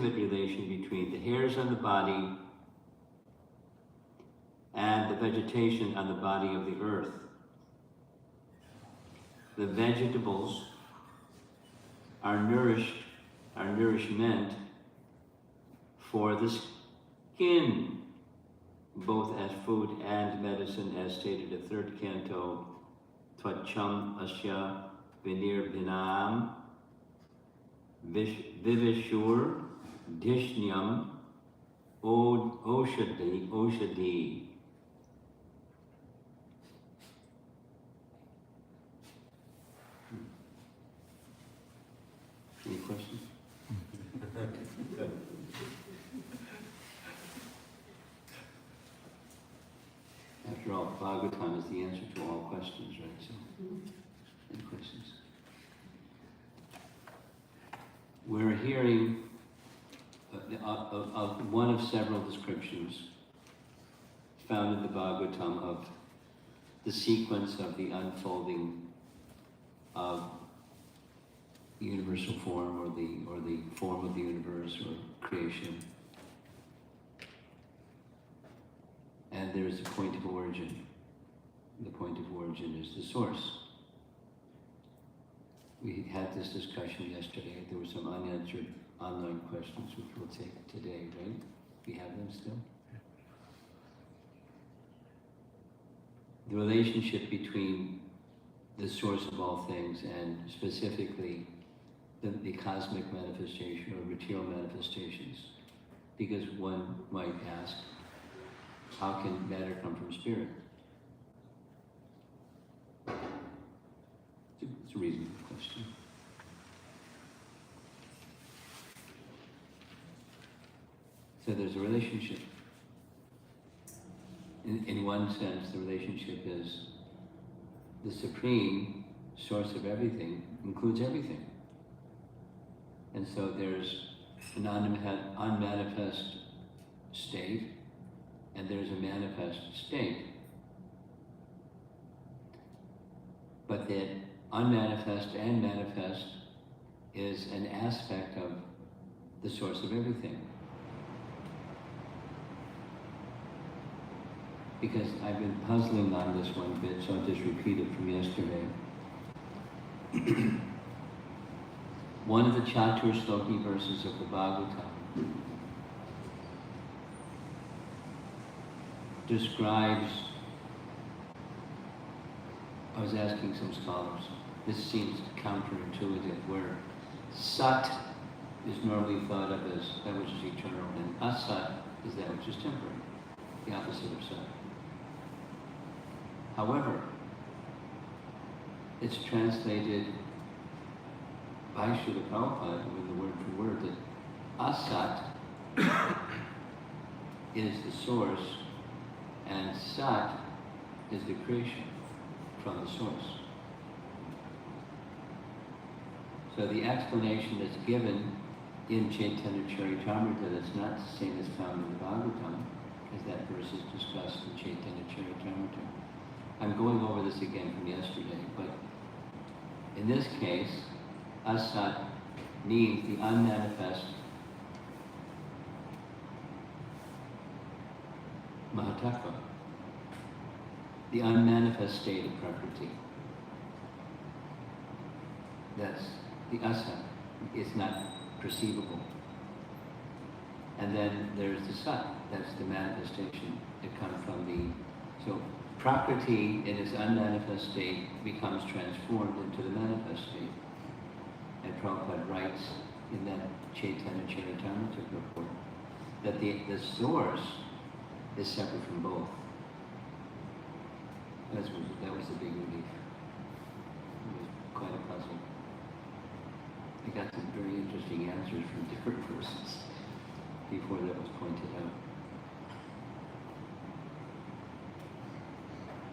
intimate relation between the hairs on the body and the vegetation on the body of the earth. The vegetables are nourishment for the skin, both as food and medicine, as stated in the third canto, Twacham Asya Vinir Vinam Vivishur Dishnyam Oshadi. Any questions? After all, Bhagavatam is the answer to all questions, right? So, any questions? We're hearing of one of several descriptions found in the Bhagavatam of the sequence of the unfolding of universal form, or the form of the universe, or creation. And there is a point of origin. The point of origin is the source. We had this discussion yesterday. There were some unanswered online questions which we'll take today, right? We have them still? The relationship between the source of all things and specifically the cosmic manifestation or material manifestations. Because one might ask, how can matter come from spirit? It's a reasonable question. So there's a relationship. In one sense, the relationship is the supreme source of everything, includes everything. And so there's an unmanifest state, and there's a manifest state. But that unmanifest and manifest is an aspect of the source of everything. Because I've been puzzling on this one bit, so I'll just repeat it from yesterday. One of the Chatur Shloki verses of the Bhagavatam describes, I was asking some scholars, this seems counterintuitive, where Sat is normally thought of as that which is eternal, and Asat is that which is temporary, the opposite of Sat. However, it's translated by Srila Prabhupada with the word for word that Asat is the source and Sat is the creation from the source. So the explanation that's given in Chaitanya Charitamrita that's not the same as found in the Bhagavatam, because that verse is discussed in Chaitanya Charitamrita. I'm going over this again from yesterday, but in this case, Asat means the unmanifest Mahatattva, the unmanifest state of Prakriti. That's the Asat. It's not perceivable. And then there's the Sat. That's the manifestation that comes from the... So Prakriti in its unmanifest state becomes transformed into the manifest state. And Prabhupada writes in that Chaitanya Charitamrita report that the source is separate from both. That was the big relief. It was quite a puzzle. I got some very interesting answers from different verses before that was pointed out.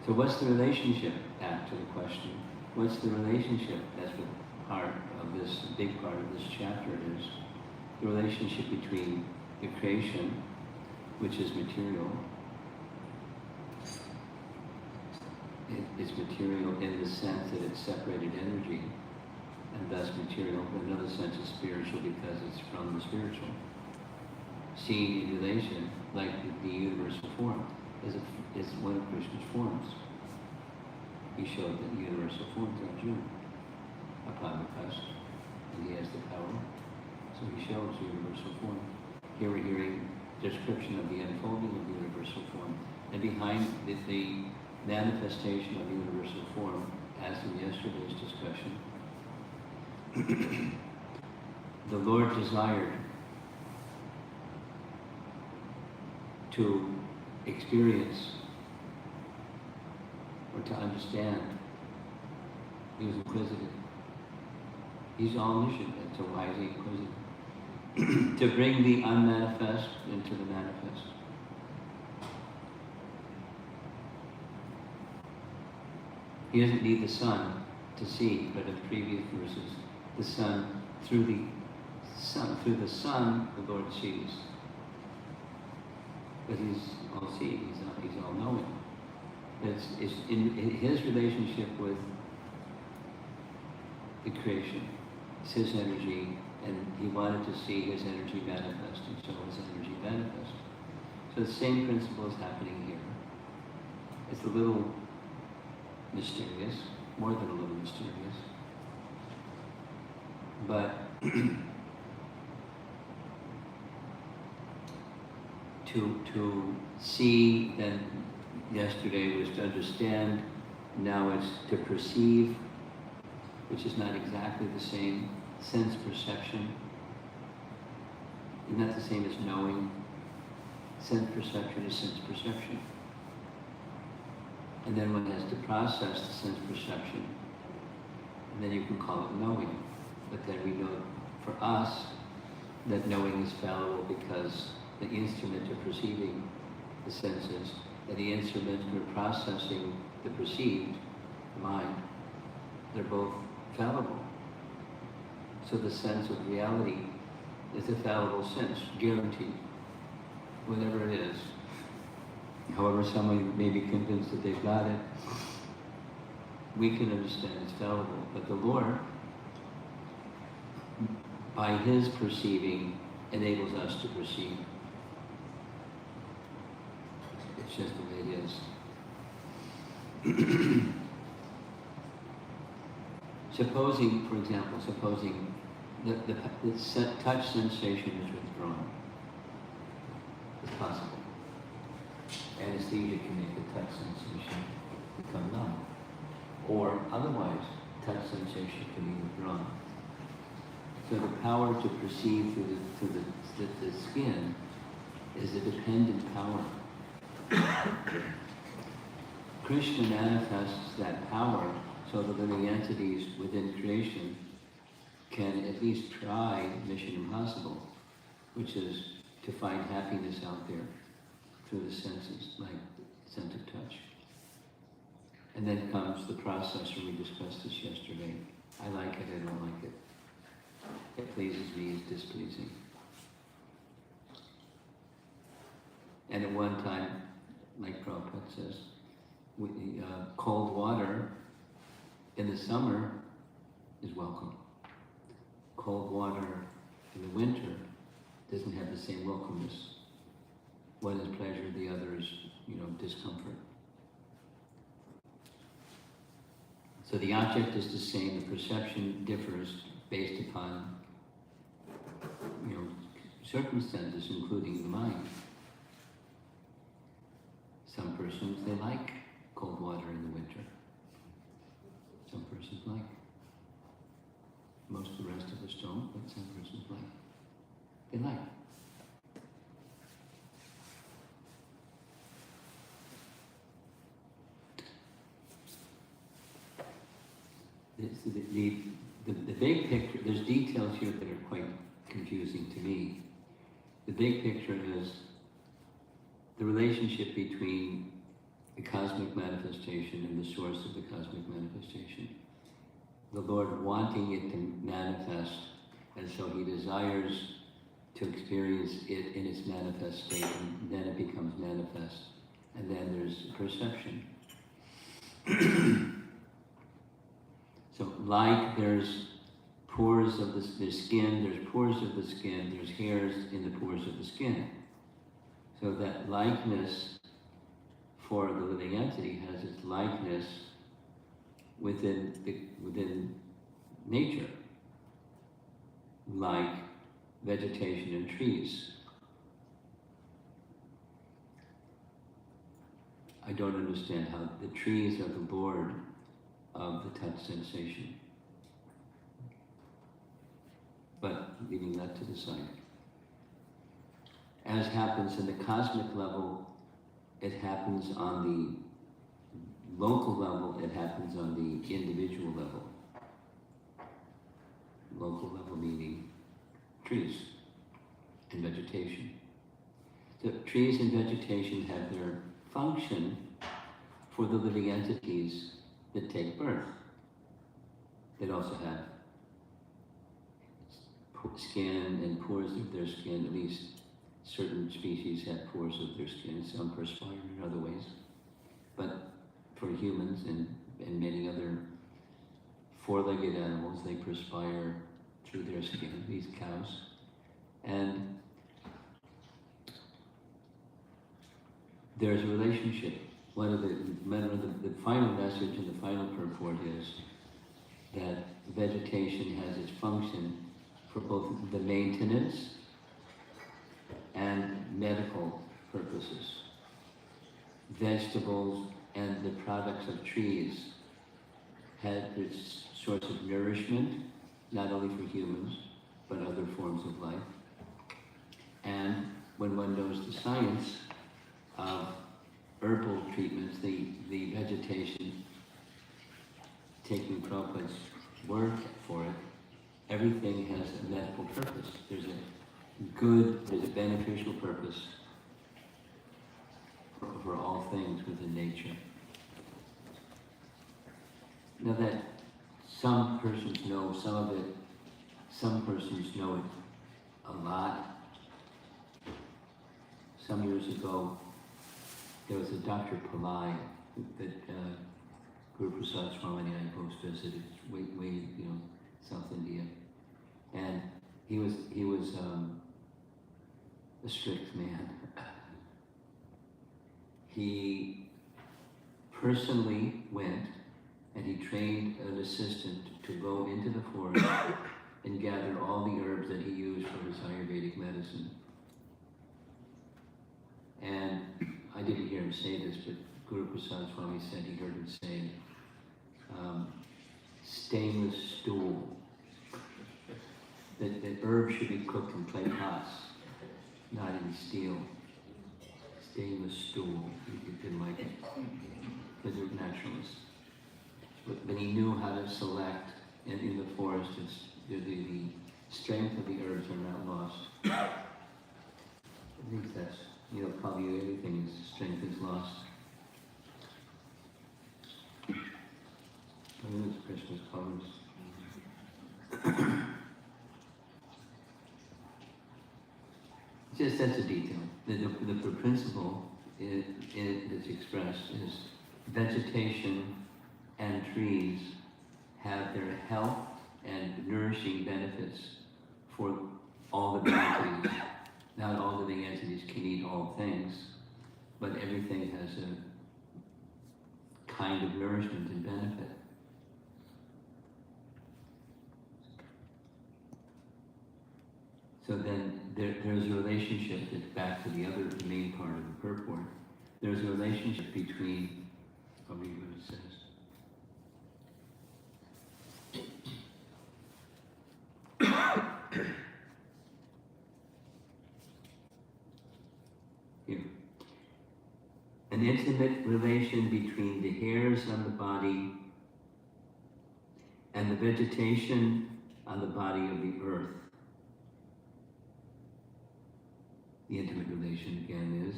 So what's the relationship, back to the question, what's the relationship? That's what part of this, big part of this chapter is, the relationship between the creation, which is material. It's material in the sense that it's separated energy, and thus material, but in another sense it's spiritual because it's from the spiritual. seen in relation, like the universal form, is one of Krishna's forms. He showed the universal form to Arjuna upon request, and he has the power, so he shows the universal form. Here we're hearing description of the unfolding of the universal form, and behind the manifestation of the universal form, as in yesterday's discussion, the Lord desired to experience or to understand. He was inquisitive. He's omniscient, and so why is he inquisitive? To bring the unmanifest into the manifest. He doesn't need the sun to see, but in previous verses, the sun, through the sun, the Lord sees. But he's all-seeing, he's all-knowing. It's in his relationship with the creation. It's his energy, and he wanted to see his energy manifest, and so his energy manifest. So the same principle is happening here. It's a little mysterious, more than a little mysterious. But to see, then yesterday was to understand, now it's to perceive, which is not exactly the same. Sense perception is not the same as knowing. Sense perception is sense perception. And then one has to process the sense perception, and then you can call it knowing. But then we know, for us, that knowing is fallible because the instrument of perceiving the senses, and the instrument for processing the perceived, the mind, they're both fallible. So the sense of reality is a fallible sense, guaranteed, whatever it is. However someone may be convinced that they've got it, we can understand it's fallible. But the Lord, by his perceiving, enables us to perceive. It's just the way it is. Supposing, for example, the touch sensation is withdrawn. It's possible. Anesthesia can make the touch sensation become numb. Or otherwise, touch sensation can be withdrawn. So the power to perceive through the skin is a dependent power. Krishna manifests that power so the living entities within creation can at least try mission impossible, which is to find happiness out there through the senses, like sense of touch. And then comes the process, and we discussed this yesterday. I like it, I don't like it. It pleases me, it's displeasing. And at one time, like Prabhupada says, cold water in the summer is welcome. Cold water in the winter doesn't have the same welcomeness. One is pleasure, the other is, discomfort. So the object is the same, the perception differs based upon, circumstances, including the mind. Some persons, they like cold water in the winter. Some persons like. Most of the rest of us don't, but some persons like. They like. The big picture, there's details here that are quite confusing to me. The big picture is the relationship between the cosmic manifestation and the source of the cosmic manifestation. The Lord wanting it to manifest, and so he desires to experience it in its manifest state, and then it becomes manifest. And then there's perception. So like there's pores of there's skin, there's pores of the skin, there's hairs in the pores of the skin. So that likeness for the living entity has its likeness within nature, like vegetation and trees. I don't understand how the trees are the lord of the touch sensation. But leaving that to the side. As happens in the cosmic level, it happens on the local level, it happens on the individual level. Local level meaning trees and vegetation. So trees and vegetation have their function for the living entities that take birth. They also have skin and pores of their skin. At least certain species have pores of their skin. Some perspire in other ways. But for humans and many other four-legged animals, they perspire through their skin, these cows. And there's a relationship. One of the final message and the final purport is that vegetation has its function for both the maintenance and medical purposes. Vegetables and the products of trees have its source of nourishment, not only for humans, but other forms of life. And when one knows the science of herbal treatments, the vegetation, taking Prabhupada's word for it, everything has a medical purpose. There's a beneficial purpose for all things within nature. Now that some persons know some of it, some persons know it a lot. Some years ago, there was a Dr. Pillai that Guru Prasad Swami and I both visited, way South India, and he was a strict man. He personally went and he trained an assistant to go into the forest and gather all the herbs that he used for his Ayurvedic medicine. And I didn't hear him say this, but Guru Prasad Swami said he heard him say, stainless stool. That herbs should be cooked in clay pots, not in steel. Stainless stool. He didn't like it because they're naturalists. But he knew how to select, and in the forest, the strength of the herbs are not lost. I think that's, probably everything is strength is lost. I think it's Krishna's colors. Just that's a detail. The principle that's expressed is vegetation and trees have their health and nourishing benefits for all living entities. Not all living entities can eat all things, but everything has a kind of nourishment and benefit. So then there's a relationship that's back to the main part of the purport. There's a relationship between, I'll read what it says. Here. An intimate relation between the hairs on the body and the vegetation on the body of the earth. The intimate relation again is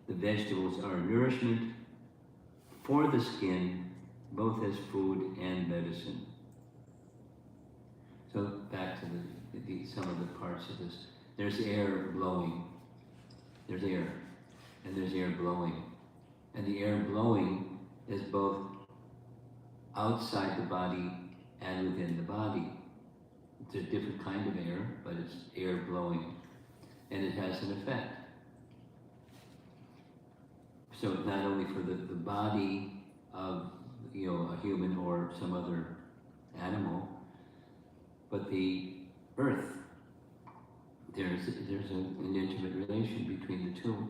the vegetables are nourishment for the skin, both as food and medicine. So back to some of the parts of this. There's air blowing. There's air. And there's air blowing. And the air blowing is both outside the body and within the body. It's a different kind of air, but it's air blowing, and it has an effect. So not only for the body of, a human or some other animal, but the earth. There's an intimate relation between the two.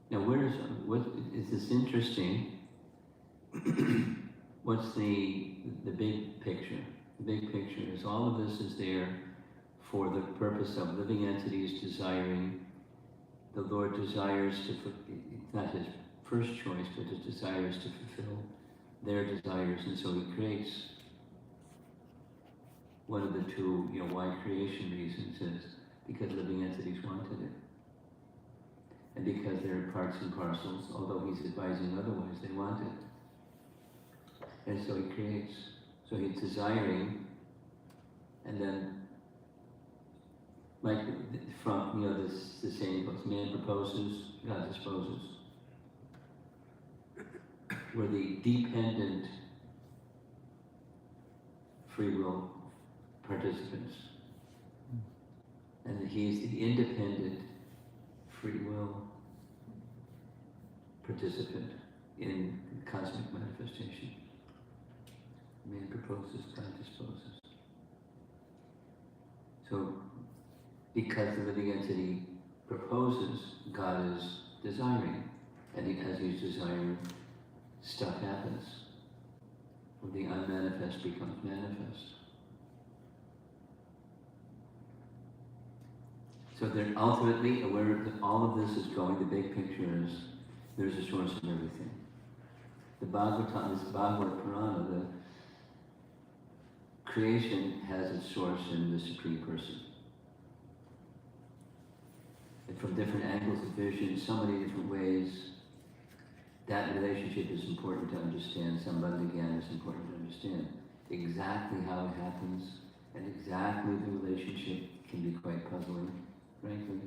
Now, what is this interesting? What's the big picture? The big picture is all of this is there for the purpose of living entities desiring. The Lord desires to, it's not his first choice, but his desire is to fulfill their desires, and so he creates. One of the two, why creation reasons is because living entities wanted it. And because they're parts and parcels, although he's advising otherwise, they want it. And so he creates. So he's desiring, and then, like from, the saying goes, man proposes, God disposes. We're the dependent free will participants. And he's the independent free will participant in cosmic manifestation. Man proposes, God disposes. So, because the living entity proposes, God is desiring. And as he's desiring, stuff happens. The unmanifest becomes manifest. So they're ultimately aware that all of this is going, the big picture is, there's a source of everything. The Bhagavatam, this Bhagavad Purana, the creation has its source in the Supreme Person. And from different angles of vision, so many different ways, that relationship is important to understand. Sambandha Gyan is important to understand. Exactly how it happens, and exactly the relationship can be quite puzzling, frankly.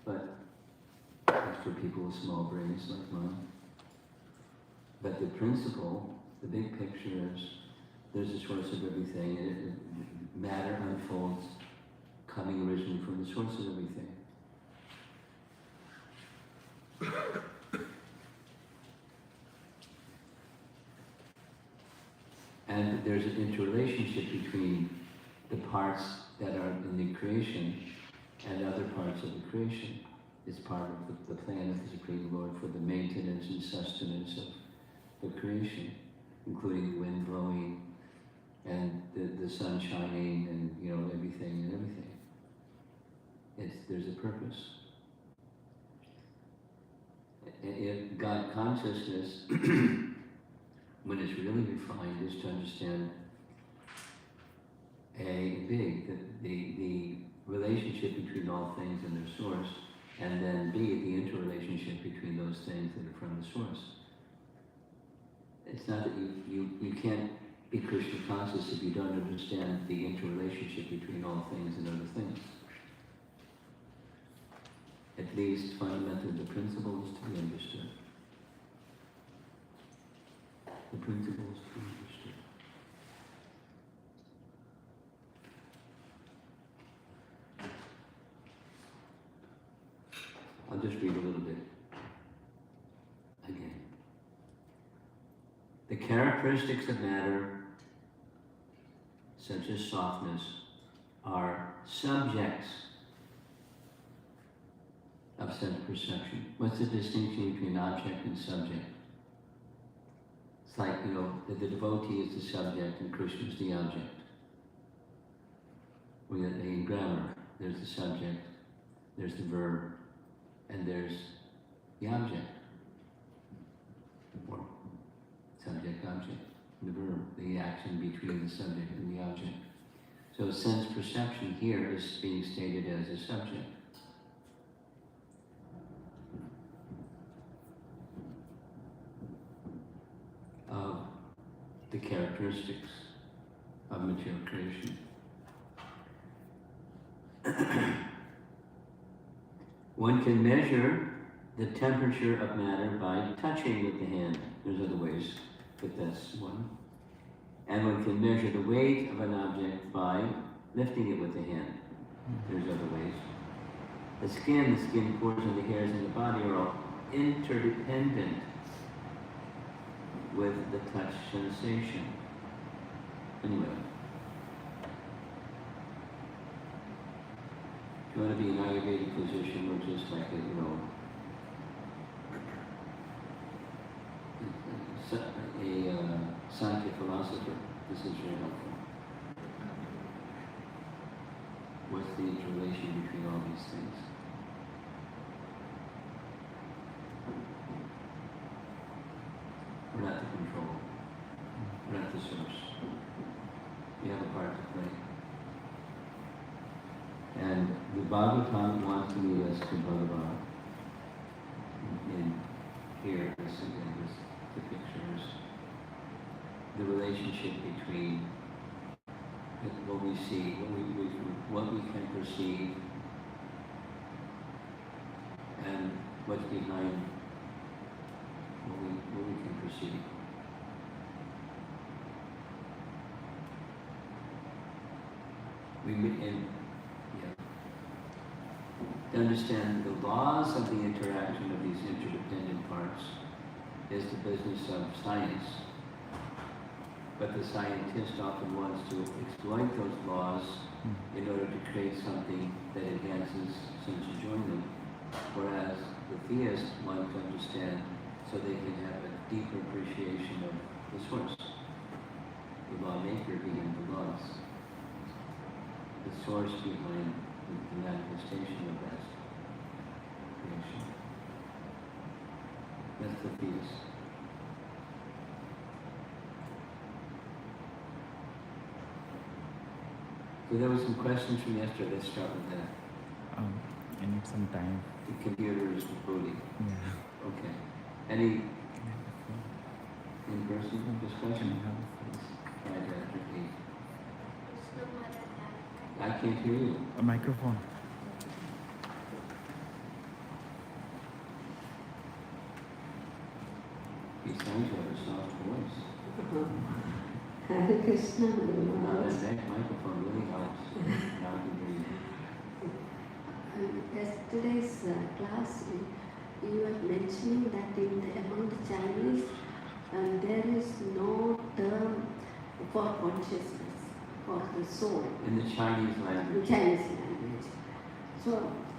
But that's for people with small brains like mine. But the principle, the big picture is, there's a source of everything, and matter unfolds, coming originally from the source of everything. And there's an interrelationship between the parts that are in the creation and other parts of the creation. It's part of the plan of the Supreme Lord for the maintenance and sustenance of the creation, including the wind blowing and the sun shining and everything. There's a purpose. And God consciousness, when it's really refined, is to understand the relationship between all things and their source, and then B, the interrelationship between those things that are from the source. It's not that you can't be Krishna conscious if you don't understand the interrelationship between all things and other things. At least fundamentally the principle is to be understood. The principle is to be understood. I'll just read a little bit again. The characteristics of matter, such as softness, are subjects of sense perception. What's the distinction between object and subject? It's like, the devotee is the subject and Krishna is the object. In grammar, there's the subject, there's the verb, and there's the object. Or subject-object, the verb, the action between the subject and the object. So sense perception here is being stated as a subject. Of the characteristics of material creation. One can measure the temperature of matter by touching with the hand. There's other ways, but that's one. And one can measure the weight of an object by lifting it with the hand. There's other ways. The skin pores, and the hairs in the body are all interdependent with the touch sensation. Anyway, if you want to be an Ayurvedic physician, or just like a, Sankhya philosopher, this is very helpful. What's the interrelation between all these things? We're not the control. We're not the source. We have a part to play. And the Bhagavatam wants to lead us to Bhagavan. And here, the pictures, the relationship between what we see, what we can perceive, and what's behind what we can perceive. To understand the laws of the interaction of these interdependent parts is the business of science. But the scientist often wants to exploit those laws in order to create something that enhances sense enjoyment, whereas the theists want to understand so they can have a deeper appreciation of the source, the lawmaker behind the laws, the source behind the manifestation of that creation. That's the theist. So there were some questions from yesterday. Let's start with that. I need some time. The computer is booting. Yeah. Okay. Any in-person discussion? Try that after 8. I can't hear you. A microphone. You sound to have a soft voice. Hare Krishna. That microphone really helps. Now I can hear you. Yesterday's class, you were mentioning that among the Chinese, there is no term for consciousness, for the soul. In the Chinese language. Chinese language. So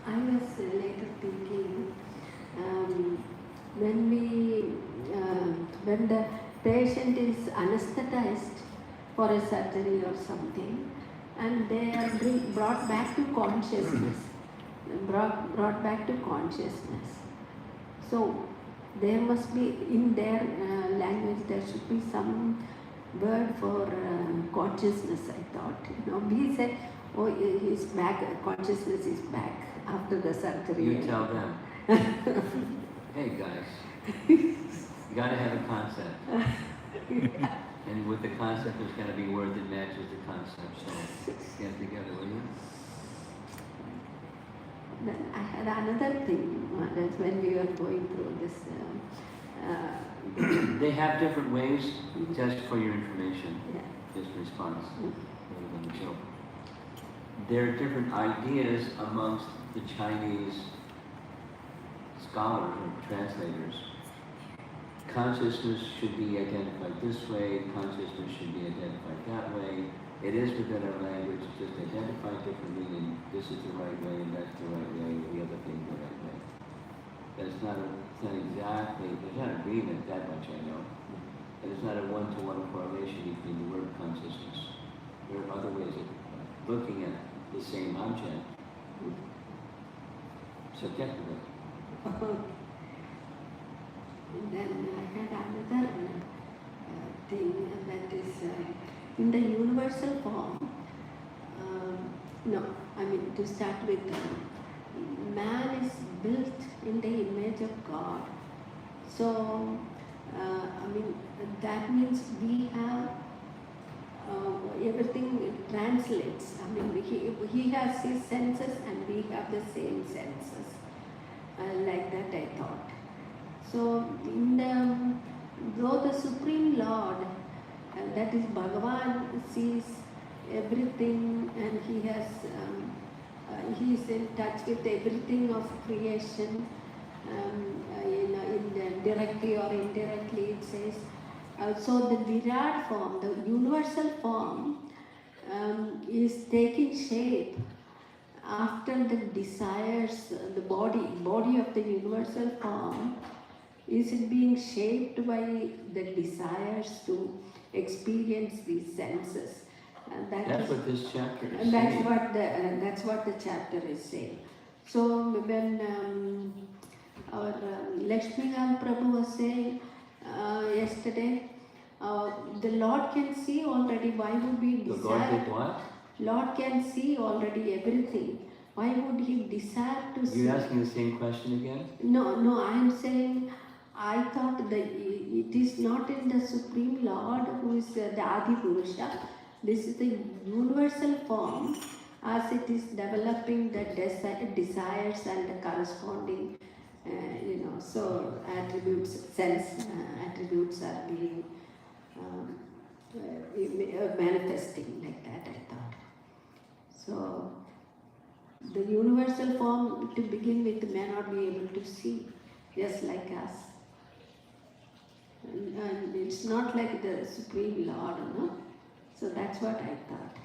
I was later thinking, when the patient is anesthetized for a surgery or something, and they are brought back to consciousness, brought back to consciousness. So there must be, in their language, there should be some word for consciousness, I thought. We said, oh, he's back, consciousness is back after the surgery. You tell them. Hey guys, you gotta have a concept. And with the concept, there's gotta be a word that matches the concept. So get together, will you? Then I had another thing when we were going through this. They have different ways, just for your information, Yeah. this response, rather than a joke. There are different ideas amongst the Chinese scholars or translators. Consciousness should be identified this way, consciousness should be identified that way. It is within our language, just identified differently, and this is the right way, and that's the right way, and the other thing the right way. It's not exactly, there's not agreement that much, I know. And it's not a one-to-one correlation between the word consciousness. There are other ways of looking at the same object subjectively. And then I had another thing that is in the universal form. To start with, man is built in the image of God. So, that means we have everything translates. He has his senses and we have the same senses. Like that I thought. So, though the Supreme Lord And that is Bhagavan sees everything, and he is in touch with everything of creation. Directly or indirectly, it says. So the Virat form, the universal form, is taking shape after the desires, the body of the universal form is it being shaped by the desires to experience these senses. And That's what this chapter is and saying. that's what the chapter is saying. So when our Lakshmikant Prabhu was saying yesterday, the Lord can see already. Why would we desire? The Lord did what? Lord can see already everything. Why would he desire to see? You're asking the same question again? No, I am saying, I thought that it is not in the Supreme Lord who is the Adi Purusha. This is the universal form as it is developing the desires and the corresponding, so attributes, sense attributes are being manifesting like that, I thought. So, the universal form to begin with may not be able to see, just like us. And it's not like the Supreme Lord, no? So that's what I thought.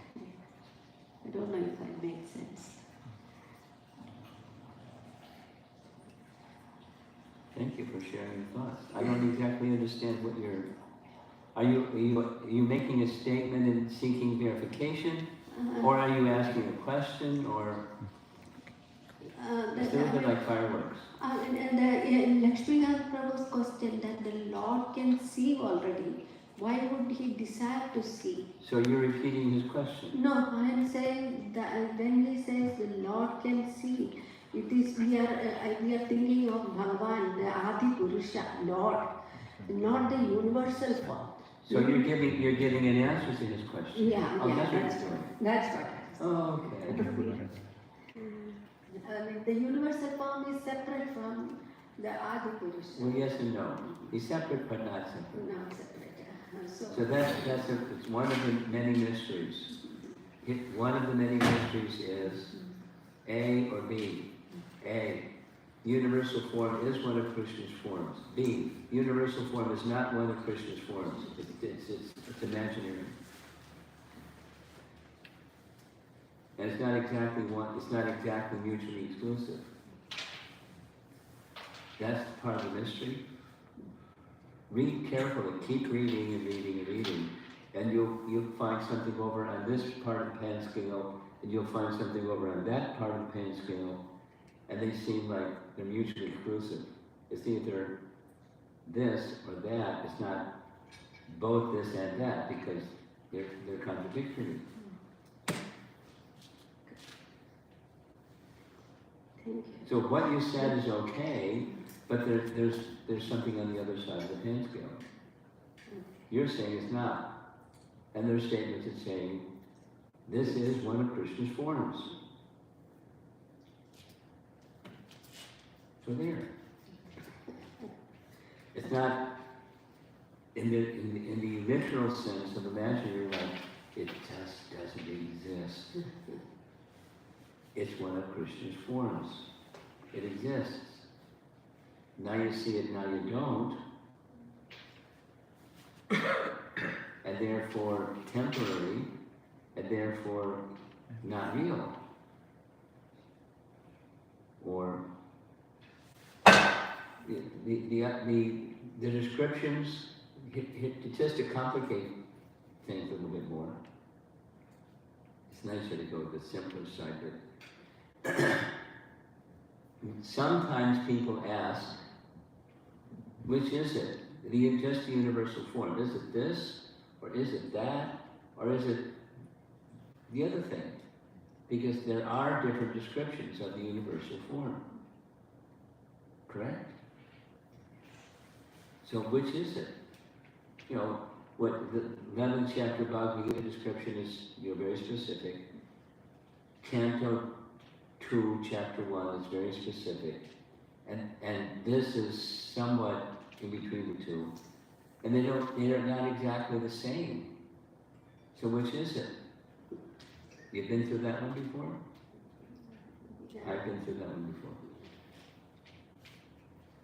I don't know if I make sense. Thank you for sharing your thoughts. I don't exactly understand what you're... Are you making a statement and seeking verification? Or are you asking a question? Or... It's a little bit like fireworks. In Lakshmikant Prabhu's question that the Lord can see already, why would he desire to see? So you're repeating his question? No, I am saying that when he says the Lord can see, it is we are thinking of Bhagavan, the Adi Purusha, Lord, not the universal form. So you're giving an answer to his question? Yeah, that's what I Oh, okay. the universal form is separate from the Adi Purusha. Well, yes and no. He's separate but not separate. Not separate. So it's one of the many mysteries. One of the many mysteries is A or B. A, universal form is one of Krishna's forms. B, universal form is not one of Krishna's forms. It's imaginary. And it's not exactly mutually exclusive. That's part of the mystery. Read carefully, keep reading and reading and reading, and you'll find something over on this part of the pan scale, and you'll find something over on that part of the pan scale, and they seem like they're mutually exclusive. It's either this or that. It's not both this and that, because they're contradictory. Thank you. So what you said is okay, but there's something on the other side of the pan scale. You're saying it's not. And there's statements that say, this is one of Krishna's forms. So there. It's not in the literal sense of imaginary, like it just doesn't exist. It's one of Krishna's forms. It exists. Now you see it, now you don't. And therefore temporary, and therefore not real. Or the descriptions, just to complicate things a little bit more. It's nicer to go to the simpler side, but sometimes people ask, which is it? Just the universal form. Is it this, or is it that, or is it the other thing? Because there are different descriptions of the universal form. Correct? So which is it? You know, what the 11th chapter Bhagavad Gita description is, very specific. Canto 2, chapter 1 is very specific. And this is somewhat in between the two. And they're not exactly the same. So which is it? You've been through that one before? I've been through that one before.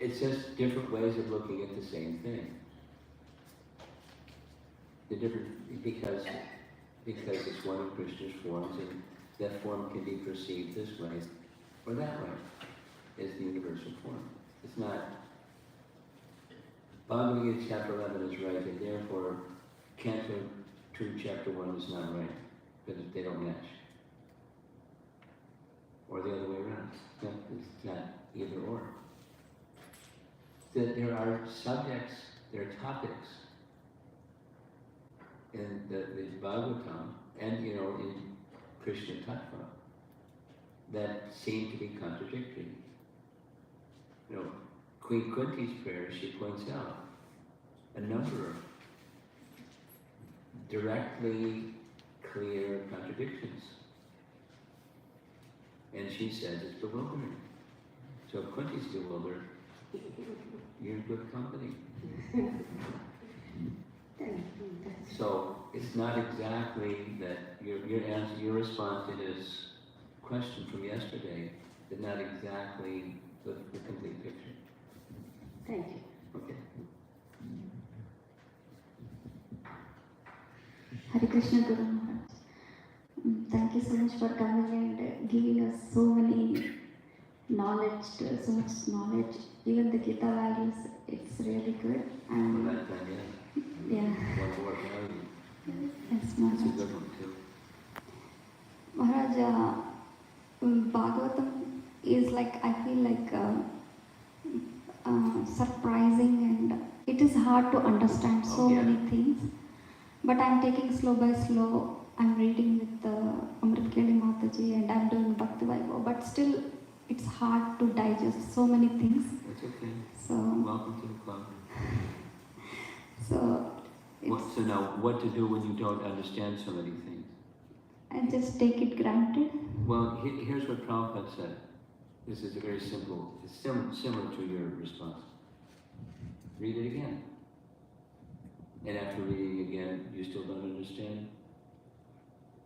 It's just different ways of looking at the same thing. The different, because it's one of Krishna's forms, and that form can be perceived this way or that way, as the universal form. It's not, Bhagavad Gita chapter 11 is right, and therefore Canto 2 chapter 1 is not right, because they don't match. Or the other way around. It's not either or. That there are subjects, there are topics in the Bhagavatam and in Krishna Tattva that seem to be contradictory. Queen Kunti's prayer, she points out a number of directly clear contradictions. And she says it's bewildering. So if Kunti's bewildered, you're in good company. So it's not exactly that your answer, your response to this question from yesterday did not exactly the complete picture. Thank you. Okay. Hare Krishna Guru Maharaj. Thank you so much for coming and giving us so many knowledge, so much knowledge. Even the Gita values, it's really good. And Well, that time, yeah. yeah, One more value. yes, It's a Maharaj. good one too. Maharaj, Bhagavatam is like, I feel like surprising, and it is hard to understand so yeah. many things. But I'm taking slow by slow. I'm reading with Amrit Keli Mataji, and I'm doing Bhakti Vaibhav. But still, it's hard to digest so many things. That's okay. So, Welcome to the club. so it's, So now, what to do when you don't understand so many things? I just take it granted. Well, here's what Prabhupada said. This is a very simple, it's similar to your response. Read it again. And after reading again, you still don't understand?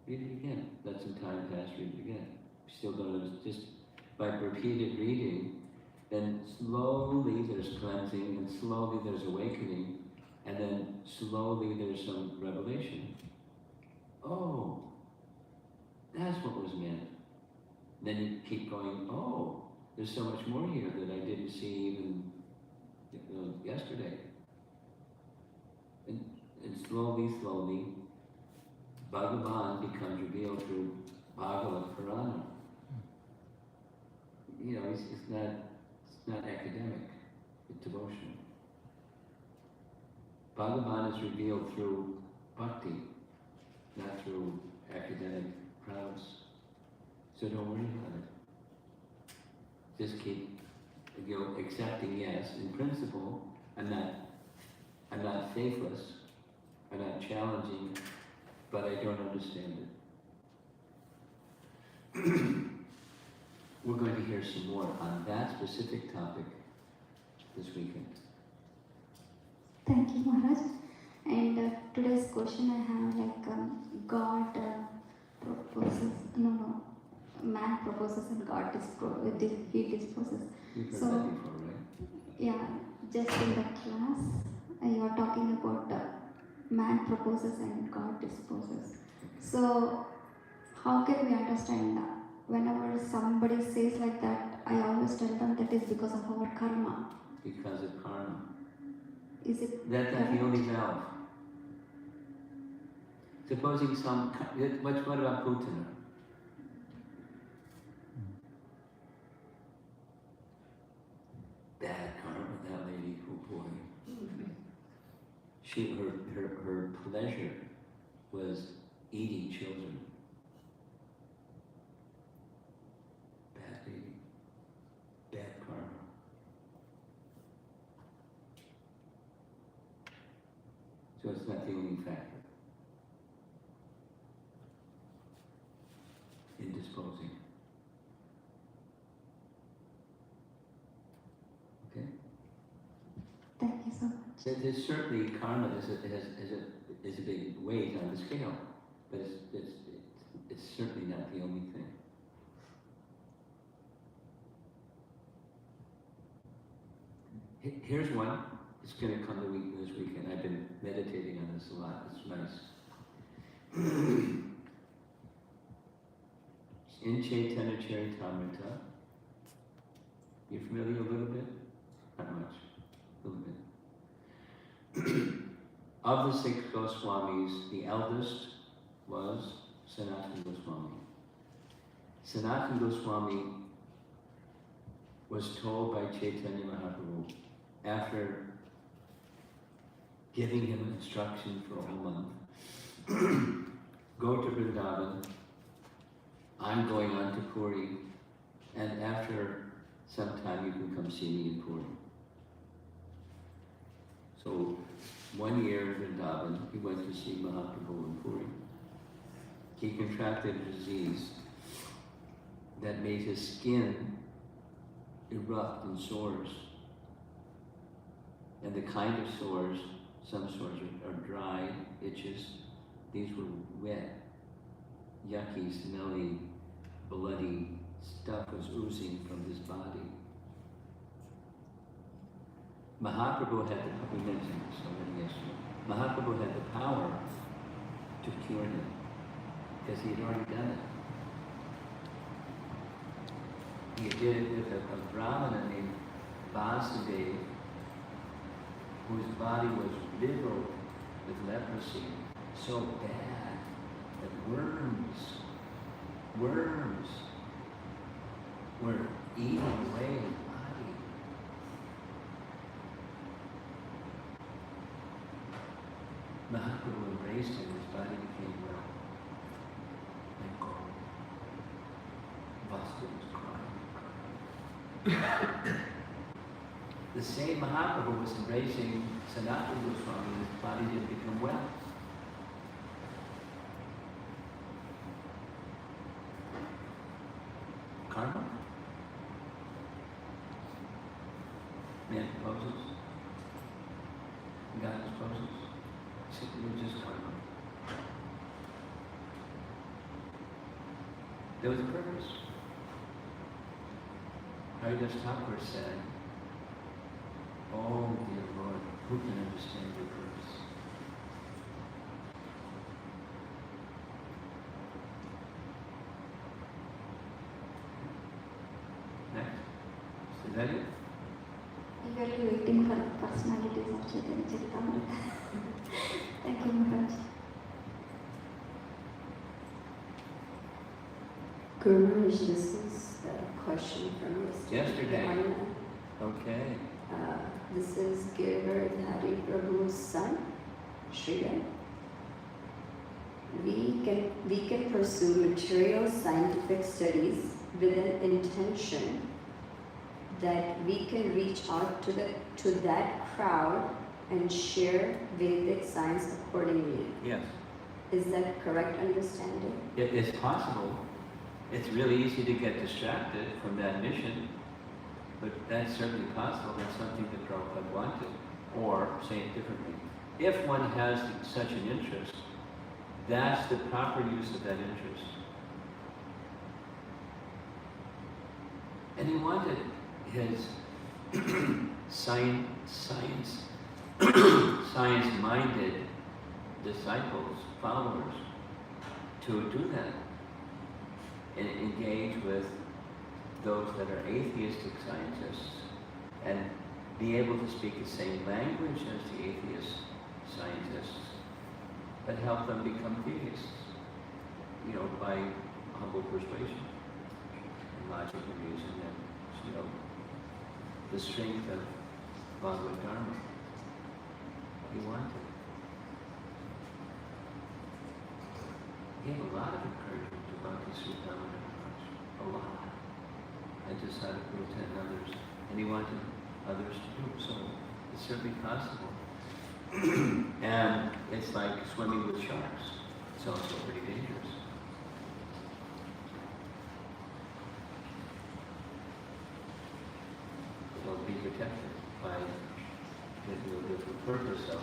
Read it again. Let some time pass, read it again. You still don't understand. Just by repeated reading, then slowly there's cleansing, and slowly there's awakening, and then slowly there's some revelation. Oh, that's what was meant. Then you keep going, oh, there's so much more here that I didn't see even yesterday. And slowly, Bhagavan becomes revealed through Bhagavad Purana. It's not academic, it's devotional. Bhagavan is revealed through bhakti, not through academic prowess. So don't worry about it. Just keep accepting, yes, in principle, I'm not faithless, I'm not challenging, but I don't understand it. We're going to hear some more on that specific topic this weekend. Thank you, Maharaj. And today's question I have, like, God proposes, man proposes and God he disposes. You've heard So, that before, right? yeah, just in the class, you are talking about man proposes and God disposes. So, how can we understand that? Whenever somebody says like that, I always tell them that is because of our karma. Because of karma. Is it That's not the correct? only valve. Supposing what about Putana? Bad karma, that lady, oh boy. Her pleasure was eating children. Bad lady. Bad karma. So it's not the only factor in disposing. Okay? Thank you so so much. There's certainly karma is a big weight on the scale, but it's certainly not the only thing. Here's one. It's going to come this weekend. I've been meditating on this a lot. It's nice. In Chaitanya Charitamrita. You familiar a little bit? Not much. A little bit. Of the 6 Goswamis, the eldest was Sanatana Goswami. Sanatana Goswami was told by Chaitanya Mahaprabhu, after giving him instruction for a whole month, go to Vrindavan, I'm going on to Puri, and after some time you can come see me in Puri. So 1 year in Vrindavan, he went to see Mahaprabhu in Puri. He contracted a disease that made his skin erupt in sores. And the kind of sores, some sores are dry, itches. These were wet, yucky, smelly, bloody stuff was oozing from his body. Mahaprabhu had we mentioned this already yesterday. Mahaprabhu had the power to cure him because he had already done it. He did it with a Brahmana named Vasudev, whose body was riddled with leprosy so bad that worms were eating away his body. Mahaprabhu embraced him, his body became well. Thank God. Vasudev was crying. The same Mahaprabhu was embracing Sanatana Goswami, his body didn't become well. Karma? Man proposes. God disposes. Simply just karma. There was a purpose. Haridas Thakur said, "Oh dear Lord, who can understand your purpose?" Next. Is that it? Eagerly waiting for personalities of Chaitanya Charitamrita. Thank you, Maharaj. Guru, this is a question from Yesterday. Anna. Okay. This is Girdhari Prabhu's son, Shriya. We can pursue material scientific studies with an intention that we can reach out to that crowd and share Vedic science accordingly. Yes. Is that correct understanding? It's possible. It's really easy to get distracted from that mission, but that's certainly possible. That's something that Prabhupada wanted. Or, say it differently, if one has such an interest, that's the proper use of that interest. And he wanted his science-minded disciples, followers, to do that and engage with those that are atheistic scientists and be able to speak the same language as the atheist scientists, but help them become theists, by humble persuasion and logic and reason and, the strength of Bhagavad Dharma. He wanted. He gave a lot of encouragement to Bhakti Sridhara Maharaj. A lot. And to Sadhguru and others. And he wanted others to do so. It's certainly possible. And it's like swimming with sharks. It's also pretty dangerous. So be protected by the purpose of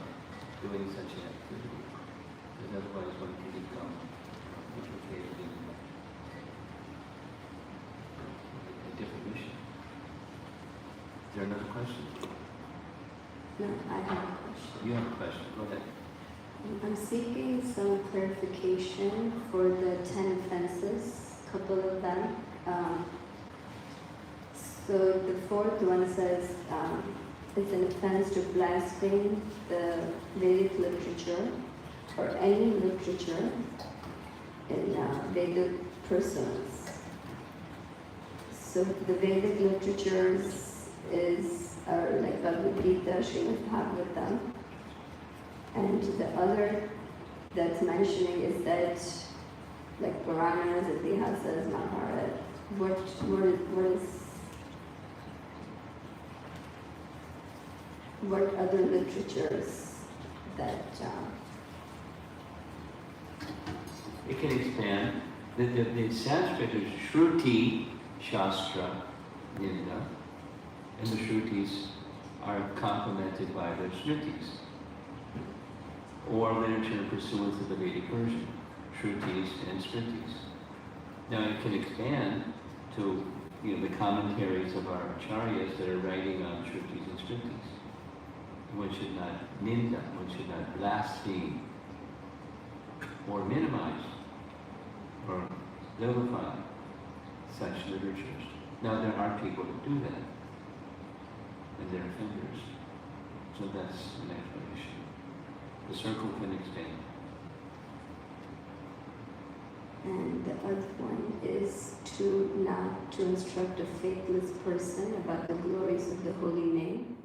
doing such an activity. Because otherwise one can become implicated in a different mission. Is there another question? No, I have a question. You have a question, go ahead. I'm seeking some clarification for the 10 offenses, a couple of them. So the fourth one says it's an offense to blaspheme the Vedic literature or any literature in Vedic pursuance. So the Vedic literatures are like Bhagavad Gita, Srimad Bhagavatam. And the other that's mentioning is that, like Puranas, Itihasas, Mahabharata, what other literatures that It can expand. The Sanskrit is Shruti, Shastra, Ninda, and the Shrutis are complemented by the Smritis, or literature in pursuance of the Vedic version, Shrutis and Smritis. Now it can expand to the commentaries of our acharyas that are writing on Shrutis and Smritis. One should not ninda, one should not blaspheme, or minimize, or vilify such literatures. Now there are people who do that, and they're offenders. So that's an explanation. The circle can expand. and the other one is to not to instruct a faithless person about the glories of the holy name.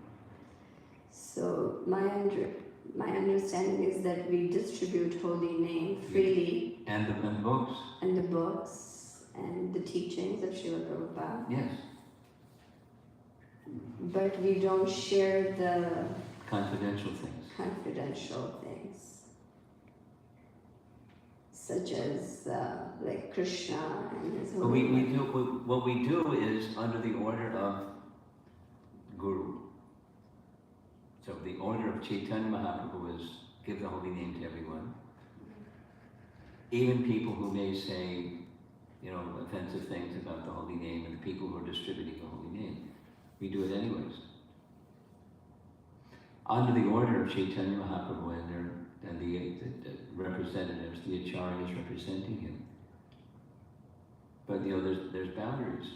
So my understanding is that we distribute holy name freely, And the books. and the books and the teachings of Srila Prabhupada, Yes. but we don't share the Confidential things. confidential things, such as like Krishna and his But holy we do, what we do is under the order of Guru. So the order of Chaitanya Mahaprabhu is give the holy name to everyone. Even people who may say, offensive things about the holy name, and the people who are distributing the holy name, we do it anyways. Under the order of Chaitanya Mahaprabhu and the representatives, the acharyas representing him. But there's boundaries.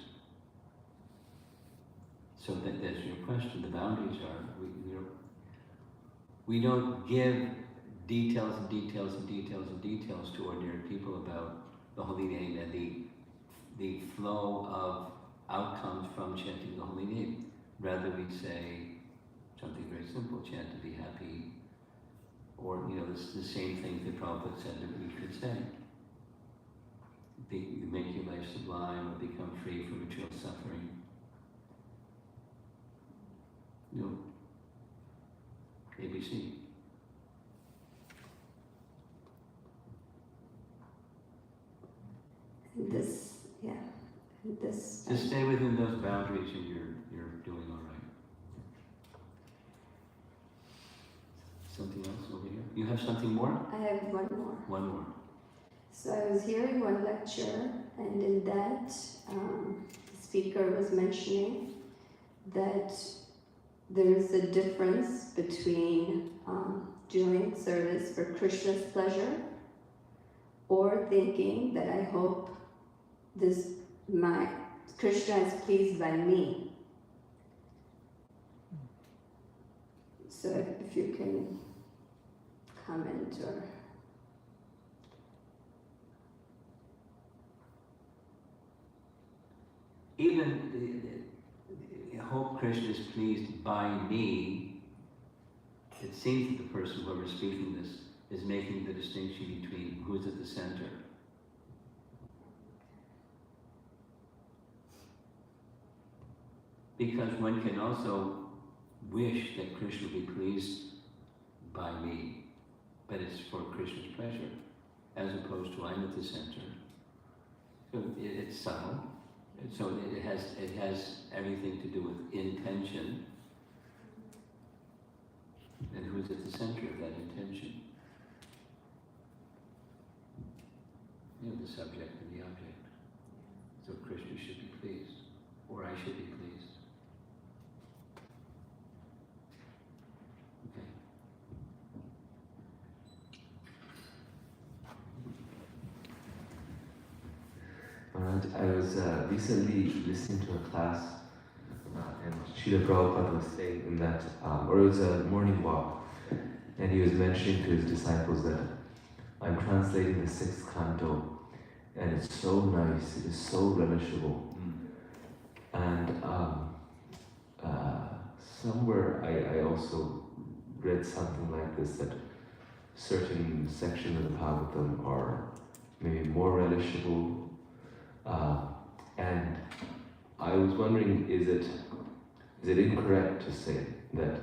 So that's your question. The boundaries are we don't give details and details and details and details to ordinary people about the holy name and the flow of outcomes from chanting the holy name. Rather, we say something very simple: chant to be happy, or the same things that Prabhupada said that we could say. Make your life sublime, or become free from material suffering. ABC. This. Just stay within those boundaries, and you're doing all right. Something else over here? You have something more? I have one more. One more. So I was hearing one lecture, and in that, the speaker was mentioning that there is a difference between doing service for Krishna's pleasure, or thinking that I hope Krishna is pleased by me. So if you can comment or. Even hope Krishna is pleased by me, it seems that the person, whoever is speaking this, is making the distinction between who's at the center. Because one can also wish that Krishna be pleased by me, but it's for Krishna's pleasure, as opposed to I'm at the center. So it's subtle. So it has everything to do with intention. And who's at the center of that intention? You know, the subject and the object. So Krishna should be pleased, or I should be pleased. Okay. I was recently listening to a class, and Srila Prabhupada was saying in that, or it was a morning walk, and he was mentioning to his disciples that I'm translating the 6th canto, and it's so nice, it is so relishable. And somewhere I also read something like this, that certain sections of the Bhagavatam are maybe more relishable. And I was wondering, is it incorrect to say that,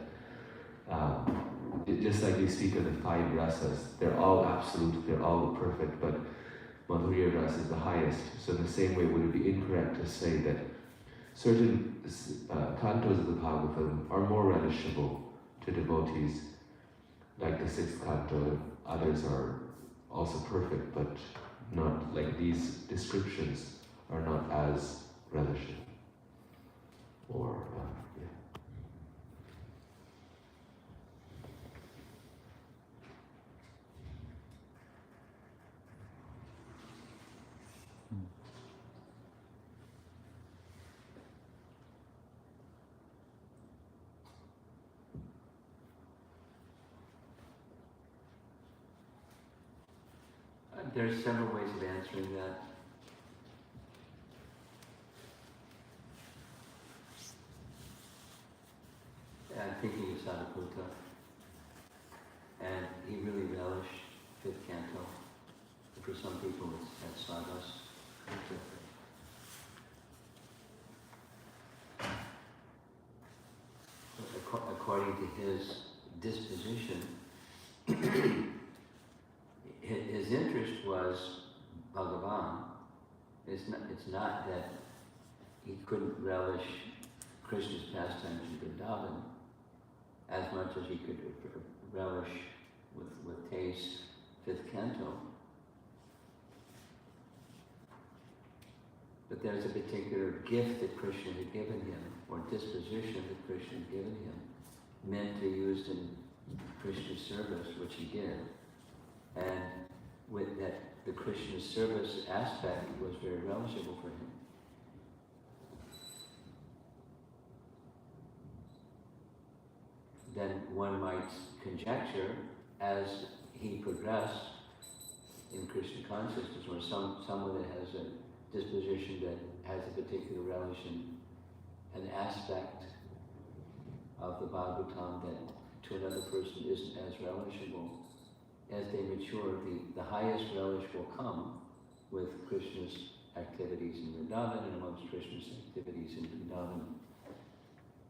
just like you speak of the 5 rasas, they're all absolute, they're all perfect, but Madhurya rasa is the highest. So in the same way, would it be incorrect to say that certain cantos of the Bhagavatam are more relishable to devotees, like the 6th canto, others are also perfect, but not like these descriptions are not as relishing, or yeah. There's several ways of answering that. I'm thinking of Sadhaputta, and he really relished 5th canto. For some people, it's Sadhas. According to his disposition, his interest was Bhagavan. It's not that he couldn't relish Krishna's pastimes in Vrindavan as much as he could relish with taste 5th canto. But there's a particular gift that Krishna had given him, or disposition that Krishna had given him, meant to be used in Krishna's service, which he did. And with that, the Krishna service aspect was very relishable for him. Then one might conjecture, as he progressed in Krishna consciousness, or someone that has a disposition that has a particular relish in an aspect of the Bhagavatam that to another person isn't as relishable, as they mature, the highest relish will come with Krishna's activities in Vrindavan and amongst Krishna's activities in Vrindavan,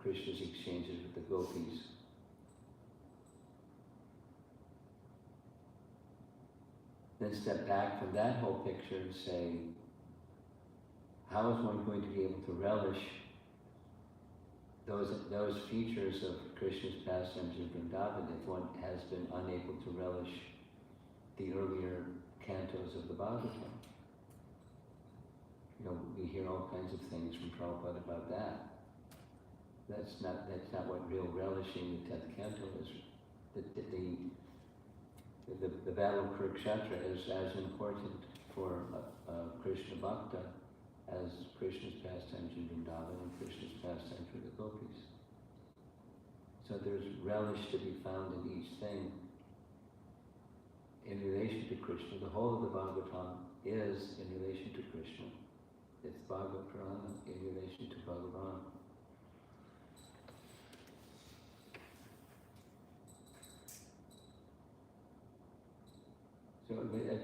Krishna's exchanges with the gopis. Then step back from that whole picture and say, how is one going to be able to relish those features of Krishna's pastimes in Vrindavan if one has been unable to relish the earlier cantos of the Bhagavatam? You know, we hear all kinds of things from Prabhupada about that. That's not what real relishing the 10th canto is. The battle of Kurukshetra is as important for Krishna Bhakta as Krishna's pastimes in Vrindavan and Krishna's pastimes for the gopis. So there's relish to be found in each thing in relation to Krishna. The whole of the Bhagavatam is in relation to Krishna. It's Bhagavad Purana in relation to Bhagavan. So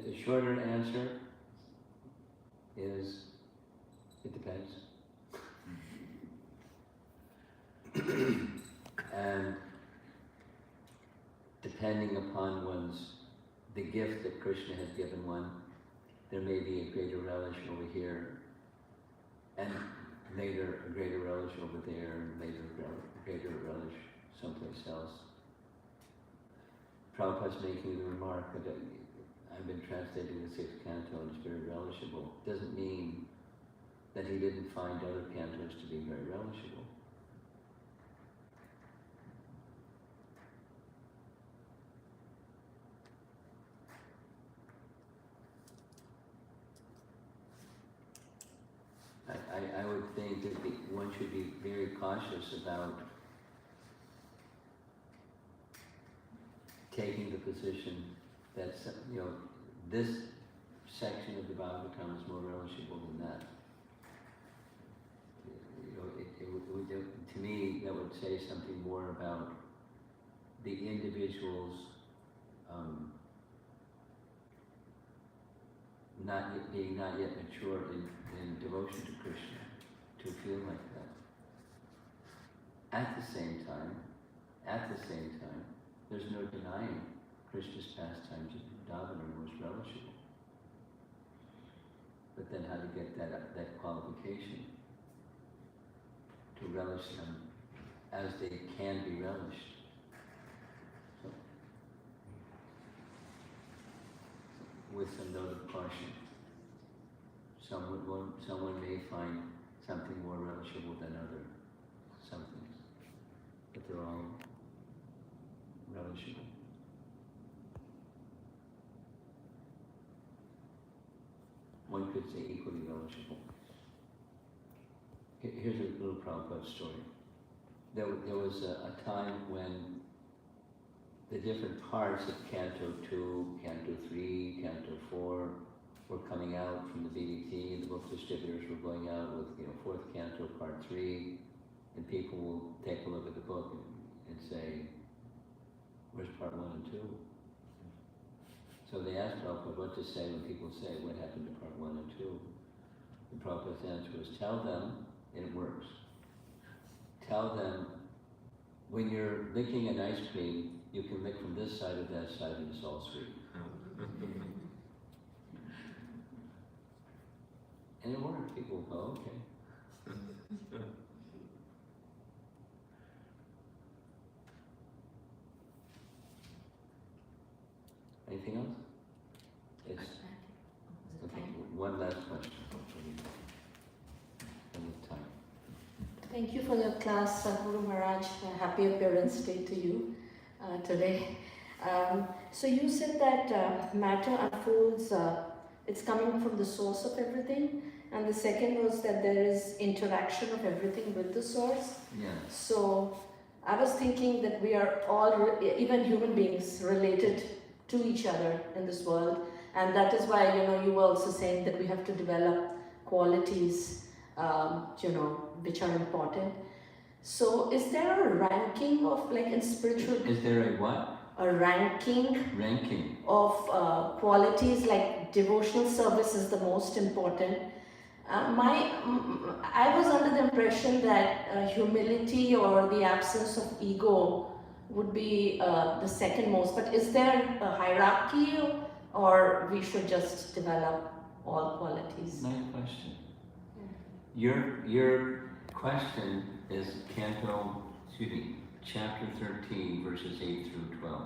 the shorter answer is, it depends. And depending upon the gift that Krishna has given one, there may be a greater relish over here, and later a greater relish over there, and later a greater relish someplace else. Prabhupada's making the remark that I've been translating the sixth canto and it's very relishable, doesn't mean that he didn't find other cantos to be very relishable. I would think that one should be very cautious about taking the position that, this section of the Bhagavatam is more relishable than that. To me, that would say something more about the individual's not yet mature in devotion to Krishna, to feel like that. At the same time, there's no denying Krishna's pastimes in Vrindavan are most relishable. But then how to get that qualification to relish them as they can be relished. So, with some note of caution. Someone may find something more relishable than other somethings, but they're all relishable. One could say equally relishable. Here's a little Prabhupada story. There was a time when the different parts of Canto 2, Canto 3, Canto 4 were coming out from the BDT, and the book distributors were going out with, fourth Canto, Part 3, and people will take a look at the book and say, where's Part 1 and 2? So they asked Prabhupada what to say when people say, what happened to Part 1 and 2? And Prabhupada's answer was, tell them, and it works. Tell them, when you're licking an ice cream, you can lick from this side or that side and it's all sweet. And it worked. People go, okay. Anything else? It's okay. One last question. Time. Thank you for your class, Guru Maharaj. Happy Appearance Day to you today. So you said that matter unfolds, it's coming from the source of everything, and the second was that there is interaction of everything with the source. Yeah. So I was thinking that we are all, even human beings, related to each other in this world, and that is why, you were also saying that we have to develop qualities, which are important. So is there a ranking of, like in spiritual... Is there a what? A ranking of qualities, like devotional service is the most important. I was under the impression that humility or the absence of ego would be the second most, but is there a hierarchy, or we should just develop all qualities? Nice question. Your question is chapter 13, verses 8 through 12.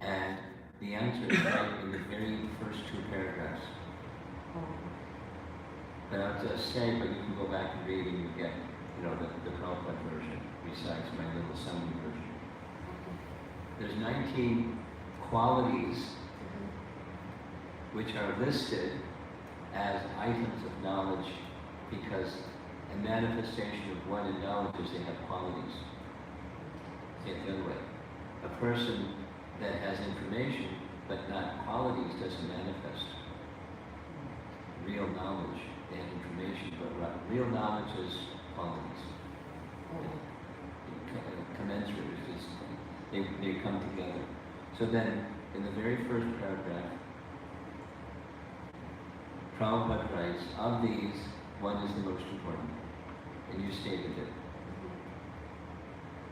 And the answer is right in the very first two paragraphs. But I'll just say, but you can go back and read and you get, the Prabhupada version, besides my little summary version. There's 19 qualities which are listed as items of knowledge, because a manifestation of one in knowledge is they have qualities. Say it the other way. A person that has information but not qualities doesn't manifest. Real knowledge, they have information, but real knowledge is qualities. Commensurate, is they come together. So then, in the very first paragraph, Prabhupada writes, of these, one is the most important. And you stated it.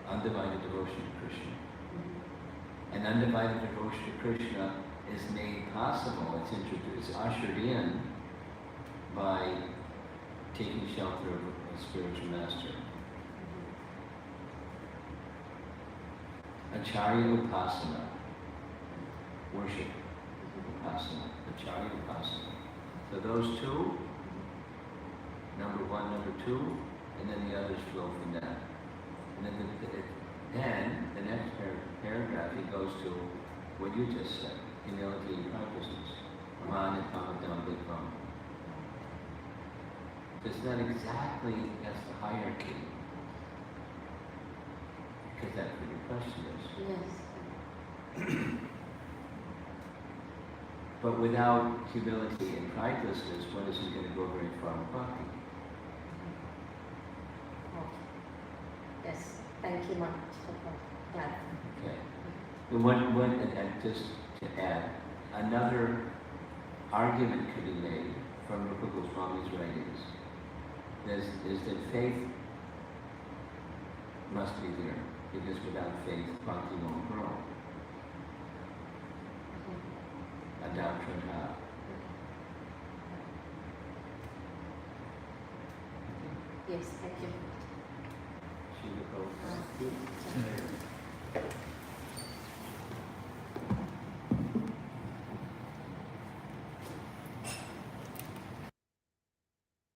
Undivided devotion to Krishna. And undivided devotion to Krishna is made possible, it's ushered in by taking shelter of a spiritual master. A Acharya Upasana, worship Upasana, Acharya Upasana. So those two, number one, number two, and then the others flow from that. And then the next paragraph, he goes to what you just said, humility and practices. Man and Pamadam Vikram. It's not exactly, that's the hierarchy. Because that's what your question is. Yes. But without humility and pridelessness, one isn't going to go very far in bhakti. Okay. Yes. Thank you much for that. Okay. And just to add, another argument could be made from Rupa Goswami's writings is that faith must be there, because without faith, bhakti won't grow. Adaptra. Yes, thank you.